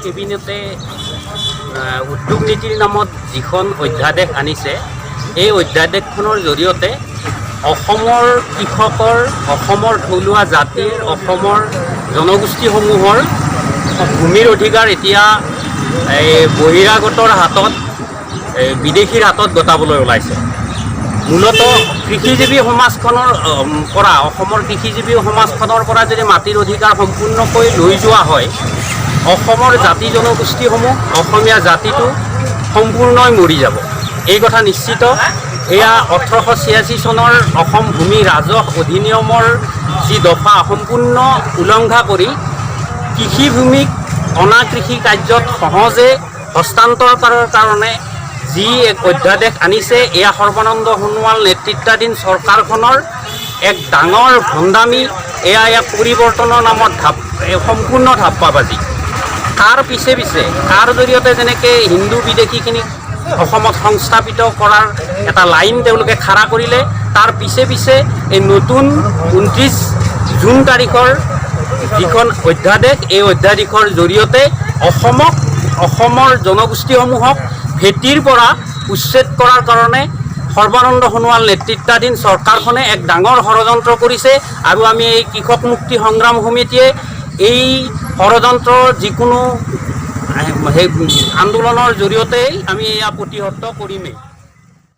কেবিনেটে উদ্যোগ নীতিৰ নামত যিখন অধ্যাদেশ আনিছে, এই অধ্যাদেশখনৰ জৰিয়তে অসমৰ কৃষকৰ, অসমৰ থলুৱা জাতিৰ, অসমৰ জনগোষ্ঠীসমূহৰ ভূমিৰ অধিকাৰ এতিয়া বহিৰাগতৰ হাতত, বিদেশীৰ হাতত গতাবলৈ ওলাইছে। মূলতঃ কৃষিজীৱী সমাজখনৰ পৰা, অসমৰ কৃষিজীৱী সমাজখনৰ পৰা যদি মাটিৰ অধিকাৰ সম্পূৰ্ণকৈ লৈ যোৱা হয়, অসমৰ জাতি জনগোষ্ঠীসমূহ, অসমীয়া জাতিটো সম্পূৰ্ণই মৰি যাব। এই কথা নিশ্চিত। এয়া 1886 চনৰ অসম ভূমি ৰাজহ অধিনিয়মৰ যি দফা সম্পূৰ্ণ উলংঘা কৰি কৃষিভূমিক অনা কৃষি কাৰ্যত সহজে হস্তান্তৰ কৰাৰ কাৰণে যি এক অধ্যাদেশ আনিছে, এয়া সৰ্বানন্দ সোণোৱাল নেতৃত্বাধীন চৰকাৰখনৰ এক ডাঙৰ ভণ্ডামি। এয়া পৰিৱৰ্তনৰ নামত সম্পূৰ্ণ ধাপ্পাবাজি। তাৰ পিছে তাৰ জৰিয়তে যেনেকৈ হিন্দু বিদেশীখিনিক অসমত সংস্থাপিত কৰাৰ এটা লাইন তেওঁলোকে খাৰা কৰিলে, তাৰ পিছে এই নতুন 29 জুন তাৰিখৰ যিখন অধ্যাদেশ, এই অধ্যাদেশৰ জৰিয়তে অসমৰ জনগোষ্ঠীসমূহক ভেটিৰ পৰা উচ্ছেদ কৰাৰ কাৰণে সৰ্বানন্দ সোণোৱাল নেতৃত্বাধীন চৰকাৰখনে এক ডাঙৰ ষড়যন্ত্ৰ কৰিছে। আৰু আমি এই কৃষক মুক্তি সংগ্ৰাম সমিতিয়ে এই ষড়যন্ত্ৰ যিকোনো আন্দোলনৰ জৰিয়তে আমি এয়া প্ৰতিহত কৰিমেই।